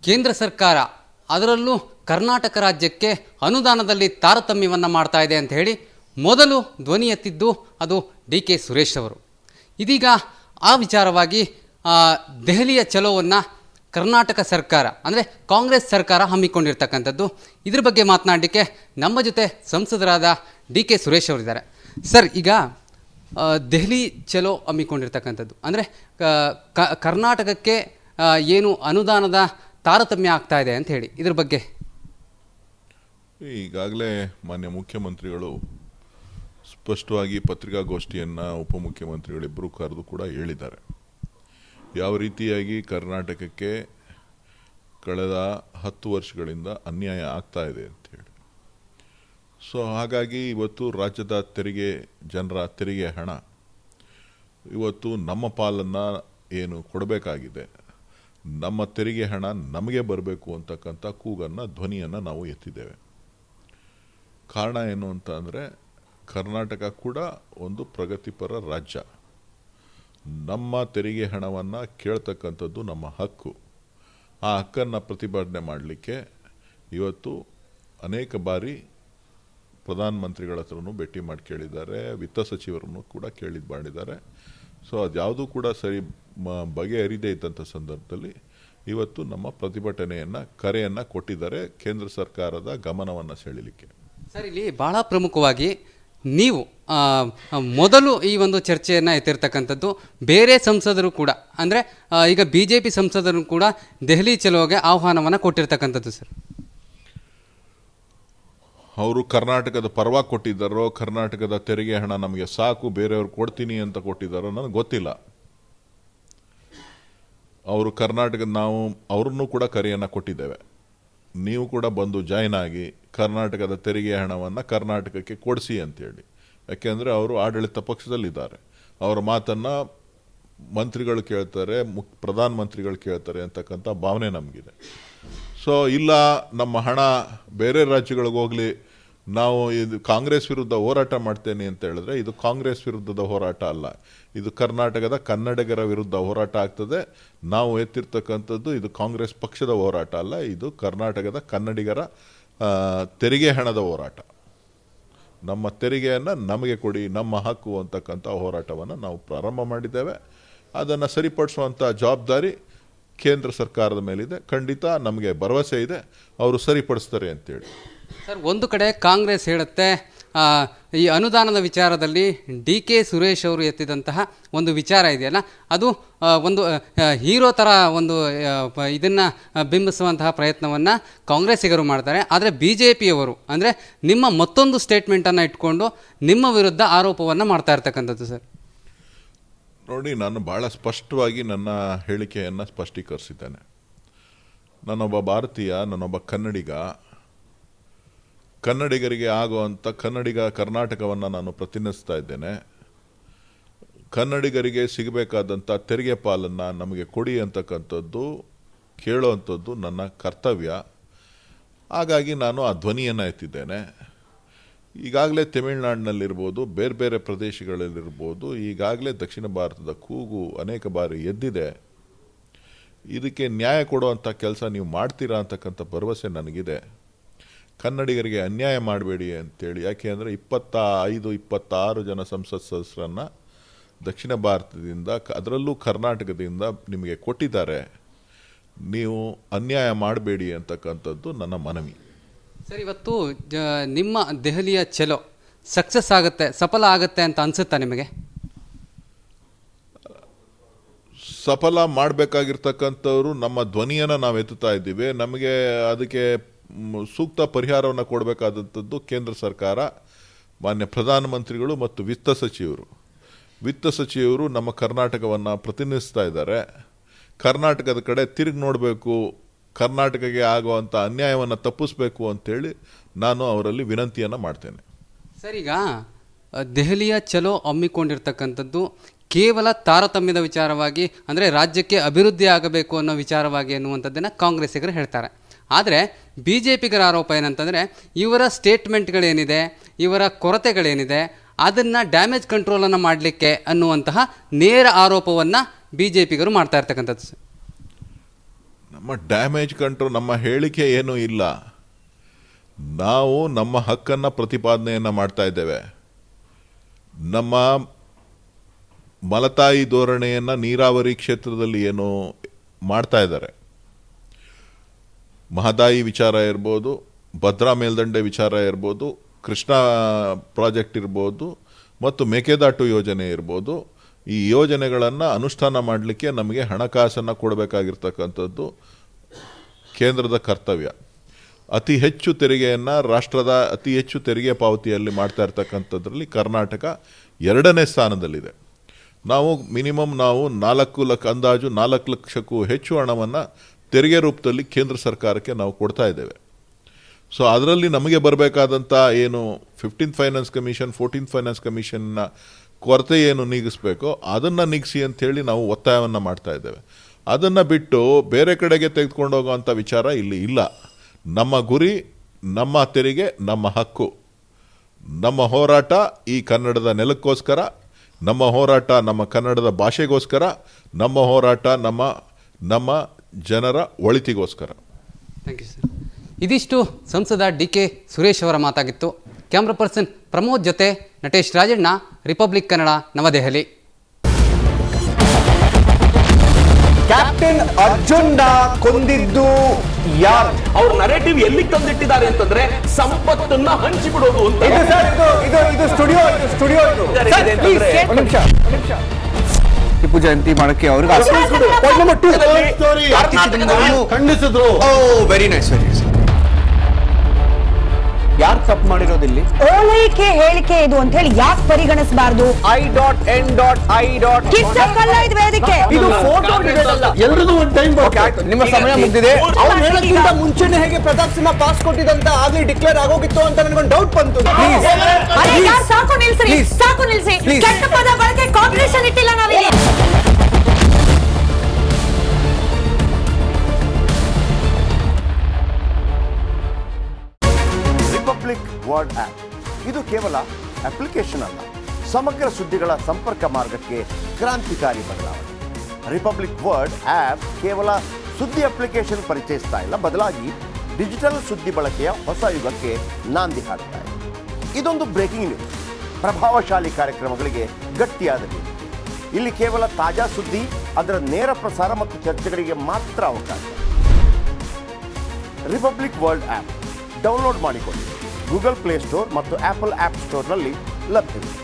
ಕೇಂದ್ರ ಸರ್ಕಾರ ಅದರಲ್ಲೂ ಕರ್ನಾಟಕ ರಾಜ್ಯಕ್ಕೆ ಅನುದಾನದಲ್ಲಿ ತಾರತಮ್ಯವನ್ನು ಮಾಡ್ತಾ ಇದೆ ಅಂತ ಹೇಳಿ ಮೊದಲು ಧ್ವನಿ ಎತ್ತಿದ್ದು ಅದು ಡಿ.ಕೆ. ಸುರೇಶ್ ಅವರು. ಇದೀಗ ಆ ವಿಚಾರವಾಗಿ ದೆಹಲಿಯ ಚಲೋವನ್ನು ಕರ್ನಾಟಕ ಸರ್ಕಾರ ಅಂದರೆ ಕಾಂಗ್ರೆಸ್ ಸರ್ಕಾರ ಹಮ್ಮಿಕೊಂಡಿರ್ತಕ್ಕಂಥದ್ದು. ಇದ್ರ ಬಗ್ಗೆ ಮಾತನಾಡಲಿಕ್ಕೆ ನಮ್ಮ ಜೊತೆ ಸಂಸದರಾದ ಡಿ.ಕೆ. ಸುರೇಶ್ ಅವರಿದ್ದಾರೆ. ಸರ್, ಈಗ ದೆಹಲಿ ಚಲೋ ಹಮ್ಮಿಕೊಂಡಿರ್ತಕ್ಕಂಥದ್ದು ಅಂದರೆ ಕರ್ನಾಟಕಕ್ಕೆ ಏನು ಅನುದಾನದ ತಾರತಮ್ಯ ಆಗ್ತಾ ಇದೆ ಅಂತ ಹೇಳಿ ಇದ್ರ ಬಗ್ಗೆ ಈಗಾಗಲೇ ಮಾನ್ಯ ಮುಖ್ಯಮಂತ್ರಿಗಳು ಸ್ಪಷ್ಟವಾಗಿ ಪತ್ರಿಕಾಗೋಷ್ಠಿಯನ್ನು ಉಪಮುಖ್ಯಮಂತ್ರಿಗಳಿಬ್ಬರು ಕರೆದು ಕೂಡ ಹೇಳಿದ್ದಾರೆ. ಯಾವ ರೀತಿಯಾಗಿ ಕರ್ನಾಟಕಕ್ಕೆ ಕಳೆದ 10 ವರ್ಷಗಳಿಂದ ಅನ್ಯಾಯ ಆಗ್ತಾ ಇದೆ ಅಂತೇಳಿ. ಸೊ ಹಾಗಾಗಿ ಇವತ್ತು ರಾಜ್ಯದ ಜನರ ತೆರಿಗೆ ಹಣ ಇವತ್ತು ನಮ್ಮ ಪಾಲನ್ನು ಏನು ಕೊಡಬೇಕಾಗಿದೆ, ನಮ್ಮ ತೆರಿಗೆ ಹಣ ನಮಗೆ ಬರಬೇಕು ಅಂತಕ್ಕಂಥ ಧ್ವನಿಯನ್ನು ನಾವು ಎತ್ತಿದ್ದೇವೆ. ಕಾರಣ ಏನು ಅಂತ ಅಂದರೆ ಕರ್ನಾಟಕ ಕೂಡ ಒಂದು ಪ್ರಗತಿಪರ ರಾಜ್ಯ. ನಮ್ಮ ತೆರಿಗೆ ಹಣವನ್ನು ಕೇಳ್ತಕ್ಕಂಥದ್ದು ನಮ್ಮ ಹಕ್ಕು. ಆ ಹಕ್ಕನ್ನು ಪ್ರತಿಪಾದನೆ ಮಾಡಲಿಕ್ಕೆ ಇವತ್ತು ಅನೇಕ ಬಾರಿ ಪ್ರಧಾನಮಂತ್ರಿಗಳ ಹತ್ರನೂ ಭೇಟಿ ಮಾಡಿ ಕೇಳಿದ್ದಾರೆ, ವಿತ್ತ ಸಚಿವರನ್ನು ಕೂಡ ಮಾಡಿದ್ದಾರೆ. ಸೊ ಅದ್ಯಾವುದೂ ಕೂಡ ಸರಿ ಬಗೆಹರಿದೇ ಇದ್ದಂಥ ಸಂದರ್ಭದಲ್ಲಿ ಇವತ್ತು ನಮ್ಮ ಕರೆಯನ್ನು ಕೊಟ್ಟಿದ್ದಾರೆ ಕೇಂದ್ರ ಸರ್ಕಾರದ ಗಮನವನ್ನು ಸೆಳೀಲಿಕ್ಕೆ. ಸರ್, ಇಲ್ಲಿ ಭಾಳ ಪ್ರಮುಖವಾಗಿ ನೀವು ಮೊದಲು ಈ ಒಂದು ಚರ್ಚೆಯನ್ನು ಎತ್ತಿರ್ತಕ್ಕಂಥದ್ದು ಬೇರೆ ಸಂಸದರು ಕೂಡ ಅಂದರೆ ಈಗ BJP ಸಂಸದರು ಕೂಡ ದೆಹಲಿ ಚಲೋಗೆ ಆಹ್ವಾನವನ್ನು ಕೊಟ್ಟಿರ್ತಕ್ಕಂಥದ್ದು. ಸರ್, ಅವರು ಕರ್ನಾಟಕದ ಪರವಾಗಿ ಕೊಟ್ಟಿದ್ದಾರೋ, ಕರ್ನಾಟಕದ ತೆರಿಗೆ ಹಣ ನಮಗೆ ಸಾಕು ಬೇರೆಯವ್ರು ಕೊಡ್ತೀನಿ ಅಂತ ಕೊಟ್ಟಿದ್ದಾರೋ ನನಗೆ ಗೊತ್ತಿಲ್ಲ. ಅವರು ನಾವು ಅವ್ರನ್ನೂ ಕೂಡ ಕರೆಯನ್ನು ಕೊಟ್ಟಿದ್ದೇವೆ. ನೀವು ಕೂಡ ಬಂದು ಜಾಯ್ನ್ ಆಗಿ ಕರ್ನಾಟಕದ ತೆರಿಗೆ ಹಣವನ್ನು ಕರ್ನಾಟಕಕ್ಕೆ ಕೊಡಿಸಿ ಅಂತೇಳಿ. ಯಾಕೆಂದರೆ ಅವರು ಆಡಳಿತ ಪಕ್ಷದಲ್ಲಿದ್ದಾರೆ. ಅವರ ಮಾತನ್ನು ಮಂತ್ರಿಗಳು ಕೇಳ್ತಾರೆ, ಪ್ರಧಾನಮಂತ್ರಿಗಳು ಕೇಳ್ತಾರೆ ಅಂತಕ್ಕಂಥ ಭಾವನೆ ನಮಗಿದೆ. ಸೊ ಇಲ್ಲ, ನಮ್ಮ ಹಣ ಬೇರೆ ರಾಜ್ಯಗಳಿಗೆ ಹೋಗಲಿ, ನಾವು ಇದು ಕಾಂಗ್ರೆಸ್ ವಿರುದ್ಧ ಹೋರಾಟ ಮಾಡ್ತೇನೆ ಅಂತ ಹೇಳಿದ್ರೆ ಇದು ಕಾಂಗ್ರೆಸ್ ವಿರುದ್ಧದ ಹೋರಾಟ ಅಲ್ಲ, ಇದು ಕರ್ನಾಟಕದ ಕನ್ನಡಿಗರ ವಿರುದ್ಧ ಹೋರಾಟ ಆಗ್ತದೆ. ನಾವು ಎತ್ತಿರ್ತಕ್ಕಂಥದ್ದು ಇದು ಕಾಂಗ್ರೆಸ್ ಪಕ್ಷದ ಹೋರಾಟ ಅಲ್ಲ, ಇದು ಕರ್ನಾಟಕದ ಕನ್ನಡಿಗರ ತೆರಿಗೆ ಹಣದ ಹೋರಾಟ. ನಮ್ಮ ತೆರಿಗೆಯನ್ನು ನಮಗೆ ಕೊಡಿ, ನಮ್ಮ ಹಕ್ಕು ಅಂತಕ್ಕಂಥ ಹೋರಾಟವನ್ನು ನಾವು ಪ್ರಾರಂಭ ಮಾಡಿದ್ದೇವೆ. ಅದನ್ನು ಸರಿಪಡಿಸುವಂಥ ಜವಾಬ್ದಾರಿ ಕೇಂದ್ರ ಸರ್ಕಾರದ ಮೇಲಿದೆ. ಖಂಡಿತ ನಮಗೆ ಭರವಸೆ ಇದೆ, ಅವರು ಸರಿಪಡಿಸ್ತಾರೆ ಅಂತೇಳಿ. ಸರ್, ಒಂದು ಕಡೆ ಕಾಂಗ್ರೆಸ್ ಹೇಳುತ್ತೆ ಈ ಅನುದಾನದ ವಿಚಾರದಲ್ಲಿ ಡಿ.ಕೆ. ಸುರೇಶ್ ಅವರು ಎತ್ತಿದಂತಹ ಒಂದು ವಿಚಾರ ಇದೆಯಲ್ಲ, ಅದು ಒಂದು ಹೀರೋ ಥರ ಒಂದು ಇದನ್ನು ಬಿಂಬಿಸುವಂತಹ ಪ್ರಯತ್ನವನ್ನು ಕಾಂಗ್ರೆಸ್ಸಿಗರು ಮಾಡ್ತಾರೆ. ಆದರೆ BJPಯವರು ಅಂದರೆ ನಿಮ್ಮ ಮತ್ತೊಂದು ಸ್ಟೇಟ್ಮೆಂಟನ್ನು ಇಟ್ಕೊಂಡು ನಿಮ್ಮ ವಿರುದ್ಧ ಆರೋಪವನ್ನು ಮಾಡ್ತಾ ಇರ್ತಕ್ಕಂಥದ್ದು. ಸರ್ ನೋಡಿ, ನಾನು ಭಾಳ ಸ್ಪಷ್ಟವಾಗಿ ನನ್ನ ಹೇಳಿಕೆಯನ್ನು ಸ್ಪಷ್ಟೀಕರಿಸಿದ್ದೇನೆ. ನಾನೊಬ್ಬ ಭಾರತೀಯ, ನಾನೊಬ್ಬ ಕನ್ನಡಿಗರಿಗೆ ಆಗುವಂಥ ಕರ್ನಾಟಕವನ್ನು ನಾನು ಪ್ರತಿನಿಧಿಸ್ತಾ ಇದ್ದೇನೆ. ಕನ್ನಡಿಗರಿಗೆ ಸಿಗಬೇಕಾದಂಥ ತೆರಿಗೆ ಪಾಲನ್ನು ನಮಗೆ ಕೊಡಿ ಅಂತಕ್ಕಂಥದ್ದು ಕೇಳುವಂಥದ್ದು ನನ್ನ ಕರ್ತವ್ಯ. ಹಾಗಾಗಿ ನಾನು ಆ ಧ್ವನಿಯನ್ನು ಎತ್ತಿದ್ದೇನೆ. ಈಗಾಗಲೇ ತಮಿಳುನಾಡಿನಲ್ಲಿರ್ಬೋದು, ಬೇರೆ ಬೇರೆ ಪ್ರದೇಶಗಳಲ್ಲಿರ್ಬೋದು, ಈಗಾಗಲೇ ದಕ್ಷಿಣ ಭಾರತದ ಕೂಗು ಅನೇಕ ಬಾರಿ ಎದ್ದಿದೆ. ಇದಕ್ಕೆ ನ್ಯಾಯ ಕೊಡುವಂಥ ಕೆಲಸ ನೀವು ಮಾಡ್ತೀರಾ ಅಂತಕ್ಕಂಥ ಭರವಸೆ ನನಗಿದೆ. ಕನ್ನಡಿಗರಿಗೆ ಅನ್ಯಾಯ ಮಾಡಬೇಡಿ ಅಂತೇಳಿ. ಯಾಕೆ ಅಂದರೆ 25-26 ಜನ ಸಂಸತ್ ಸದಸ್ಯರನ್ನು ದಕ್ಷಿಣ ಭಾರತದಿಂದ, ಅದರಲ್ಲೂ ಕರ್ನಾಟಕದಿಂದ ನಿಮಗೆ ಕೊಟ್ಟಿದ್ದಾರೆ. ನೀವು ಅನ್ಯಾಯ ಮಾಡಬೇಡಿ ಅಂತಕ್ಕಂಥದ್ದು ನನ್ನ ಮನವಿ. ಸರ್, ಇವತ್ತು ನಿಮ್ಮ ದೆಹಲಿಯ ಚಲೋ ಸಕ್ಸಸ್ ಆಗುತ್ತೆ, ಸಫಲ ಆಗುತ್ತೆ ಅಂತ ಅನಿಸುತ್ತಾ ನಿಮಗೆ? ಸಫಲ ಮಾಡಬೇಕಾಗಿರ್ತಕ್ಕಂಥವ್ರು ನಮ್ಮ ಧ್ವನಿಯನ್ನು ನಾವು ಎತ್ತುತ್ತಾ ಇದ್ದೀವಿ. ನಮಗೆ ಅದಕ್ಕೆ ಸೂಕ್ತ ಪರಿಹಾರವನ್ನು ಕೊಡಬೇಕಾದಂಥದ್ದು ಕೇಂದ್ರ ಸರ್ಕಾರ, ಮಾನ್ಯ ಪ್ರಧಾನಮಂತ್ರಿಗಳು ಮತ್ತು ವಿತ್ತ ಸಚಿವರು ನಮ್ಮ ಕರ್ನಾಟಕವನ್ನು ಪ್ರತಿನಿಧಿಸ್ತಾ ಇದ್ದಾರೆ. ಕರ್ನಾಟಕದ ಕಡೆ ತಿರುಗಿ ನೋಡಬೇಕು, ಕರ್ನಾಟಕಕ್ಕೆ ಆಗುವಂಥ ಅನ್ಯಾಯವನ್ನು ತಪ್ಪಿಸಬೇಕು ಅಂತೇಳಿ ನಾನು ಅವರಲ್ಲಿ ವಿನಂತಿಯನ್ನು ಮಾಡ್ತೇನೆ. ಸರ್, ಈಗ ದೆಹಲಿಯ ಚಲೋ ಹಮ್ಮಿಕೊಂಡಿರ್ತಕ್ಕಂಥದ್ದು ಕೇವಲ ತಾರತಮ್ಯದ ವಿಚಾರವಾಗಿ, ಅಂದರೆ ರಾಜ್ಯಕ್ಕೆ ಅಭಿವೃದ್ಧಿ ಆಗಬೇಕು ಅನ್ನೋ ವಿಚಾರವಾಗಿ ಅನ್ನುವಂಥದ್ದನ್ನು ಕಾಂಗ್ರೆಸ್ಸಿಗರು ಹೇಳ್ತಾರೆ. ಆದರೆ BJPಗರ ಆರೋಪ ಏನಂತಂದರೆ ಇವರ ಸ್ಟೇಟ್ಮೆಂಟ್ಗಳೇನಿದೆ, ಇವರ ಕೊರತೆಗಳೇನಿದೆ, ಅದನ್ನು ಡ್ಯಾಮೇಜ್ ಕಂಟ್ರೋಲನ್ನು ಮಾಡಲಿಕ್ಕೆ ಅನ್ನುವಂತಹ ನೇರ ಆರೋಪವನ್ನು BJPಗರು ಮಾಡ್ತಾ ಇರ್ತಕ್ಕಂಥದ್ದು. ನಮ್ಮ ಡ್ಯಾಮೇಜ್ ಕಂಟ್ರೋಲ್, ನಮ್ಮ ಹೇಳಿಕೆ ಏನೂ ಇಲ್ಲ. ನಾವು ನಮ್ಮ ಹಕ್ಕನ್ನು ಪ್ರತಿಪಾದನೆಯನ್ನು ಮಾಡ್ತಾ ಇದ್ದೇವೆ. ನಮ್ಮ ಮಲತಾಯಿ ಧೋರಣೆಯನ್ನು ನೀರಾವರಿ ಕ್ಷೇತ್ರದಲ್ಲಿ ಏನು ಮಾಡ್ತಾ ಇದ್ದಾರೆ, ಮಹದಾಯಿ ವಿಚಾರ ಇರ್ಬೋದು, ಭದ್ರಾ ಮೇಲ್ದಂಡೆ ವಿಚಾರ ಇರ್ಬೋದು, ಕೃಷ್ಣಾ ಪ್ರಾಜೆಕ್ಟ್ ಇರ್ಬೋದು, ಮತ್ತು ಮೇಕೆದಾಟು ಯೋಜನೆ ಇರ್ಬೋದು, ಈ ಯೋಜನೆಗಳನ್ನು ಅನುಷ್ಠಾನ ಮಾಡಲಿಕ್ಕೆ ನಮಗೆ ಹಣಕಾಸನ್ನು ಕೊಡಬೇಕಾಗಿರ್ತಕ್ಕಂಥದ್ದು ಕೇಂದ್ರದ ಕರ್ತವ್ಯ. ಅತಿ ಹೆಚ್ಚು ತೆರಿಗೆಯನ್ನು ರಾಷ್ಟ್ರದ ಅತಿ ಹೆಚ್ಚು ತೆರಿಗೆ ಪಾವತಿಯಲ್ಲಿ ಮಾಡ್ತಾ ಇರ್ತಕ್ಕಂಥದ್ರಲ್ಲಿ ಕರ್ನಾಟಕ 2ನೇ ಸ್ಥಾನದಲ್ಲಿದೆ. ನಾವು ಮಿನಿಮಮ್ ಅಂದಾಜು 4 ಲಕ್ಷಕ್ಕೂ ಹೆಚ್ಚು ಹಣವನ್ನು ತೆರಿಗೆ ರೂಪದಲ್ಲಿ ಕೇಂದ್ರ ಸರ್ಕಾರಕ್ಕೆ ನಾವು ಕೊಡ್ತಾ ಇದ್ದೇವೆ. ಸೊ ಅದರಲ್ಲಿ ನಮಗೆ ಬರಬೇಕಾದಂಥ ಏನು 15th finance commission 14th finance ಕಮಿಷನ್ನ ಕೊರತೆ ಏನು ನೀಗಿಸ್ಬೇಕೋ ಅದನ್ನು ನೀಗಿಸಿ ಅಂಥೇಳಿ ನಾವು ಒತ್ತಾಯವನ್ನು ಮಾಡ್ತಾ ಇದ್ದೇವೆ. ಅದನ್ನು ಬಿಟ್ಟು ಬೇರೆ ಕಡೆಗೆ ತೆಗೆದುಕೊಂಡು ಹೋಗುವಂಥ ವಿಚಾರ ಇಲ್ಲಿ ಇಲ್ಲ. ನಮ್ಮ ಗುರಿ, ನಮ್ಮ ತೆರಿಗೆ, ನಮ್ಮ ಹಕ್ಕು, ನಮ್ಮ ಹೋರಾಟ ಈ ಕನ್ನಡದ ನೆಲಕ್ಕೋಸ್ಕರ, ನಮ್ಮ ಹೋರಾಟ ನಮ್ಮ ಕನ್ನಡದ ಭಾಷೆಗೋಸ್ಕರ, ನಮ್ಮ ಹೋರಾಟ ನಮ್ಮ ಜನರ ಒಳಿತಿಗೋಸ್ಕರ. Thank you sir. ಇದಿಷ್ಟು ಸಂಸದ ಡಿ.ಕೆ. ಸುರೇಶ್ ಅವರ ಮಾತಾಗಿತ್ತು. ಕ್ಯಾಮ್ರಾ ಪರ್ಸನ್ ಪ್ರಮೋದ್ ಜೊತೆ ನಟೇಶ್ ರಾಜಣ್ಣ, ರಿಪಬ್ಲಿಕ್ ಕನ್ನಡ, ನವದೆಹಲಿ. ಕ್ಯಾಪ್ಟನ್ ಅರ್ಜುನ್ ಕೊಂದಿದ್ದು ಯಾರು? ಅವ್ರ ನರೇಟಿವ್ ಎಲ್ಲಿ ತಂದಿಟ್ಟಿದ್ದಾರೆ ಅಂತಂದ್ರೆ ಸಂಪತ್ತನ್ನ ಹಂಚಿಬಿಡೋದು ಅಂತ. ಇದು ಸ್ಟುಡಿಯೋ ಟಿಪ್ಪು ಜಯಂತಿ ಮಾಡಕ್ಕೆ ಅವ್ರಿಗೆ ಖಂಡಿಸಿದ್ರು. Very nice. ಯಾರು ತಪ್ಪು ಮಾಡಿರೋದಿಲ್ಲಿ? ಓಲೈಕೆ ಹೇಳಿಕೆ ಇದು ಅಂತ ಹೇಳಿ ಯಾಕೆ ಪರಿಗಣಿಸಬಾರದು? I.N.I. ಇದು ವೇದಿಕೆ, ಇದು ಫೋಟೋ ಎಲ್ಲರದು ಒಂದು ಟೈಮ್. ನಿಮ್ಮ ಸಮಯ ಮುಗಿದಿದೆ. ಅವ್ರು ಹೇಳೋಕ್ಕಿಂತ ಮುಂಚೆನೆ ಹೇಗೆ ಪ್ರತಾಪ್ ಸಿಂಹ ಪಾಸ್ ಕೊಟ್ಟಿದಂತ ಆಗ್ಲಿ ಡಿಕ್ಲೇರ್ ಆಗೋಗಿತ್ತು ಅಂತ ನನಗೊಂದು ಡೌಟ್ ಬಂತು. ಸಾಕು ನಿಲ್ಸಿ. ಕೆಟ್ಟ ಪದ ಬಳಕೆ ಕಾಂಬಿನೇಷನ್ ಇಟ್ಟಿಲ್ಲ ನಾವಿಲ್ಲಿ. ರಿಪಬ್ಲಿಕ್ ವರ್ಡ್ ಆಪ್ ಇದು ಕೇವಲ ಅಪ್ಲಿಕೇಶನ್ ಅಲ್ಲ, ಸಮಗ್ರ ಸುದ್ದಿಗಳ ಸಂಪರ್ಕ ಮಾರ್ಗಕ್ಕೆ ಕ್ರಾಂತಿಕಾರಿ ಬದಲಾವಣೆ. ರಿಪಬ್ಲಿಕ್ ವರ್ಡ್ ಆಪ್ ಕೇವಲ ಸುದ್ದಿ ಅಪ್ಲಿಕೇಶನ್ ಪರಿಚಯಿಸ್ತಾ ಇಲ್ಲ, ಬದಲಾಗಿ ಡಿಜಿಟಲ್ ಸುದ್ದಿ ಬಳಕೆಯ ಹೊಸ ಯುಗಕ್ಕೆ ನಾಂದಿ ಹಾಡ್ತಾ ಇದೆ. ಇದೊಂದು ಬ್ರೇಕಿಂಗ್ ನ್ಯೂಸ್, ಪ್ರಭಾವಶಾಲಿ ಕಾರ್ಯಕ್ರಮಗಳಿಗೆ ಗಟ್ಟಿಯಾದ ನ್ಯೂಸ್. ಇಲ್ಲಿ ಕೇವಲ ತಾಜಾ ಸುದ್ದಿ, ಅದರ ನೇರ ಪ್ರಸಾರ ಮತ್ತು ಚರ್ಚೆಗಳಿಗೆ ಮಾತ್ರ ಅವಕಾಶ. ರಿಪಬ್ಲಿಕ್ ವರ್ಲ್ಡ್ ಆಪ್ ಡೌನ್ಲೋಡ್ ಮಾಡಿಕೊಳ್ಳಿ. ಗೂಗಲ್ ಪ್ಲೇ ಸ್ಟೋರ್ ಮತ್ತು ಆಪಲ್ ಆಪ್ ಸ್ಟೋರ್ನಲ್ಲಿ ಲಭ್ಯವಿದೆ.